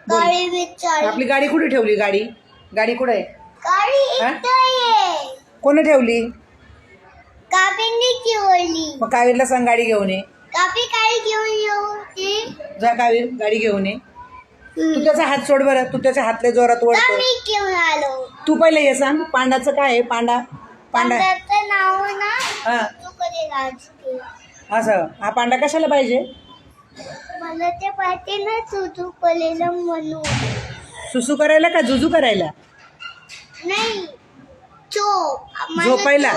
बोल. गाडी विचार आपली गाडी कुठे ठेवली? गाडी गाडी कुठे आहे? गाडी हा? इथं आहे. कोणी ठेवली? कापीने ठेवली. मग कावीरला सांग गाडी घेऊन ये. कापी काय घेऊन येऊ ती? जा कावीर, गाडी घेऊन ये. तू त्याचा हात सोड बरं. तू त्याच्या हातले जोरात ओढतो. मी घेऊन आलो. तू पहिले हे सांग, पांडाचं काय आहे? पांडा पांडा पांड्याचं नाव ना हा तू कधी राजते. असं. हा पांडा कशाला पाहिजे? मला ते पाहिजे ना तुझू पलेलं म्हणून. सुसू करायला का जुजू करायला? नाही चोप झोपायला.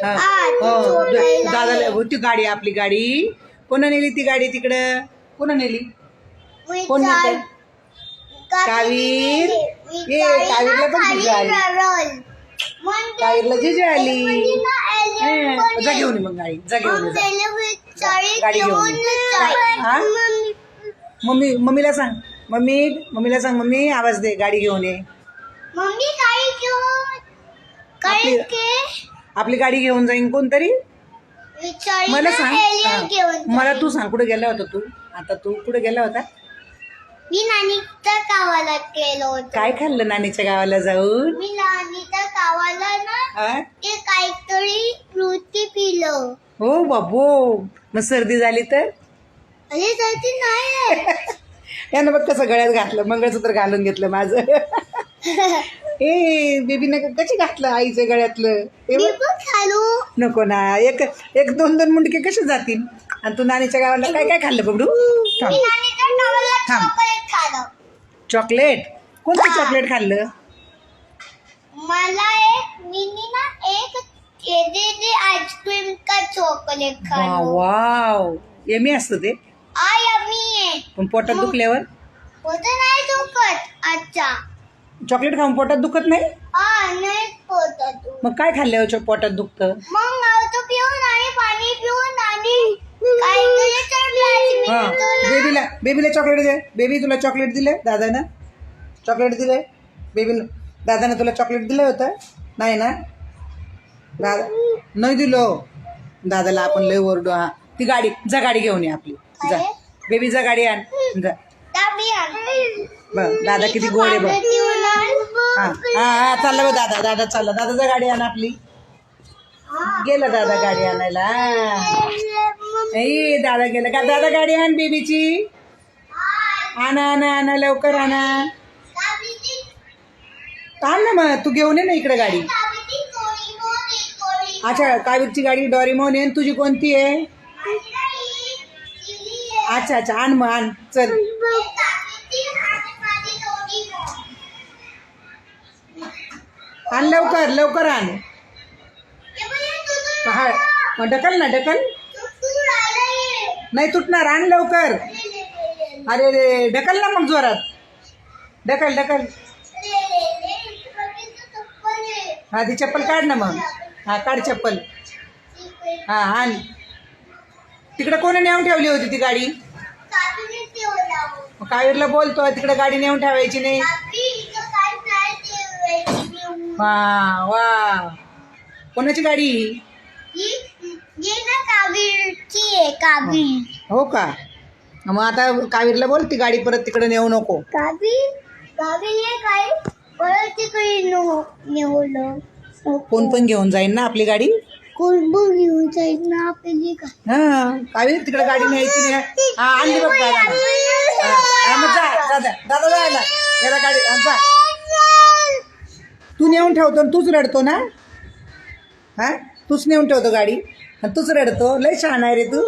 हा. हो झोपायला. दादाला होती गाडी. आपली गाडी कोणा नेली? ती गाडी तिकडं कोणा नेली? कोण नेतं? कावीर. ए, कावीरला पण जिजा आली. कावीरला जिजा आली. हं, जा घेऊन ये मग गाडी. जा घेऊन ये जा. गाडी घेऊन ये. हा? मम्मीला सांग. मम्मीला सांग, मम्मी आवाज दे, गाडी घेऊन ये. मम्मी गाडी घेऊन काय आपली गाडी घेऊन जाईन कोणतरी. मला सांग. हा. मला तू सांग, कुठे गेला होता तू? आता तू कुठे गेला होता? मी नानीच्या गावाला गेलो होतो. काय खाल्लं नानीच्या गावाला जाऊन? मी नानीच्या गावाला ना हा? ते काहीतरी फ्रुटी पिलं. हो बाबू. मग सर्दी झाली तर? अरे सर्दी नाही. त्यानं बघ कसं गळ्यात घातलं, मंगळसूत्र घालून घेतलं माझं. ए बेबीनं कशी घातलं आईच्या गळ्यातलं? हे मी बघ. पण खालो. नको ना. एक एक दोन दोन मुंडके कसे जातील? आणि तू नानीच्या गावाला काय काय खाल्लं बघडू? मी नानीच्या गावाला थांब. चॉकलेट खाल्लं. चॉकलेट? कोणतं चॉकलेट खाल्लं? मला एक केलेली आईस्क्रीम का चॉकलेट खाल्लं. वाव, यमी असतं ते. यम्मी आहे. पण पोटात दुखल्यावर? होतं नाही दुखत अच्छा. चॉकलेट खाऊन पोटात दुखत नाही? नाही पोटात तू. मग काय खाल्ल्यावर पोटात दुखतं? मग नव्हतं पिऊन आणि पाणी पिऊन आणि काहीतरी चढलं. हा. बेबीला चॉकलेट दे. बेबी तुला चॉकलेट दिलं दादानं? चॉकलेट दिलंय बेबीला? दादानं तुला चॉकलेट दिलं होतं? नाही ना? दादा नाही दिलं. दादाला आपण लय ओरडू. हा ती गाडी, जा गाडी घेऊन ये आपली. जा बेबी, जा गाडी आण. जा. बघ दादा किती गोड आहे बघ. हा हा चालला बघ दादा. दादा चालला. दादा, जा गाडी आण आपली. गेला दादा गाडी आणायला. ए दादा गेला का? दादा गाडी आण बेबीची. आणा आणा आणा लवकर आणा. आण ना मग. तू घेऊन ये ना इकडे गाडी. अच्छा, कावीरची गाडी डोरेमोन आहे. तुझी कोणती आहे? अच्छा अच्छा, आण मग आण. चल आण लवकर लवकर आण. हा ढकल ना, ढकल. नाही तुटणार. आण लवकर. अरे रे, ढकल ना मग जोरात. ढकल ढकल. हा ती चप्पल काढ ना मग. हा काढ चप्पल. हा आण. तिकडे कोणी नेऊन ठेवली होती ती गाडी? कावीरला बोलतो तिकडे गाडी नेऊन ठेवायची नाही. वा वा, कोणाची गाडी? हो का? मग आता कावीरला बोल ती गाडी परत तिकडे नेऊ नको. कोण पण घेऊन जाईन ना आपली गाडी. कोण पण घेऊन जाईल ना आपली गाडी. हा कावीर तिकडे गाडी न्यायची नाही. हा आणली बघ दादा. मग जा दादा. दादा जायला याला गाडी जा. तू नेऊन ठेवतो आणि तूच रडतो ना? हा तूच नेऊन ठेवतो गाडी आणि तूच रडतो. लय छान आहे रे तू.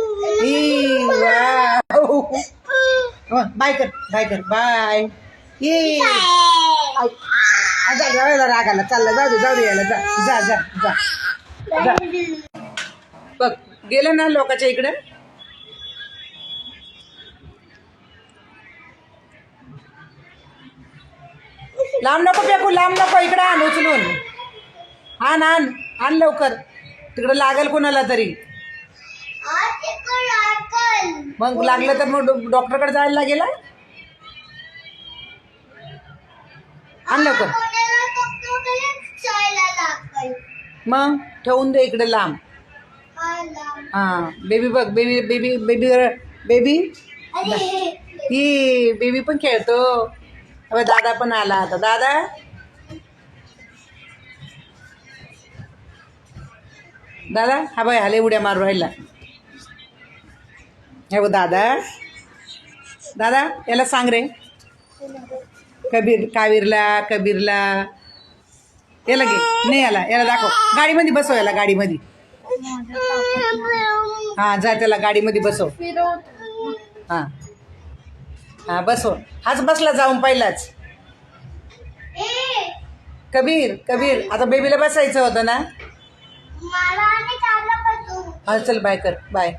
बाय कर, बाय कर, बाय. ये राग आला. चालला. जाऊ दे जाऊ दे याला. जा जा जा जा जा. बघ गेलं ना लोकांच्या इकडं. लांब नको फेकू, लांब नको. इकडं आण उचलून. आण आण आण लवकर. तिकडं लागल कोणाला तरी. मग लागलं तर मग डॉक्टरकडे जायला लागेल. आण लवकर. मग ठेवून दे इकडे लांब. हा बेबी बघ. बेबी बेबी बेबी बेबी ही बेबी पण खेळतो. अबे दादा पण आला आता. दादा दादा हा बाय हाले उड्या मारू राहिला. हे बघ दादा. दादा याला सांग रे. कबीरला याला घे. नाही याला दाखव. गाडीमध्ये बसव याला. गाडीमध्ये हा जा. त्याला गाडीमध्ये बसव. हा हा बसव. हाच बसला जाऊन पहिलाच. कबीर आता बेबीला बसायचं होतं ना. मला आणि चाललं का तू? हा चल बाय कर. बाय.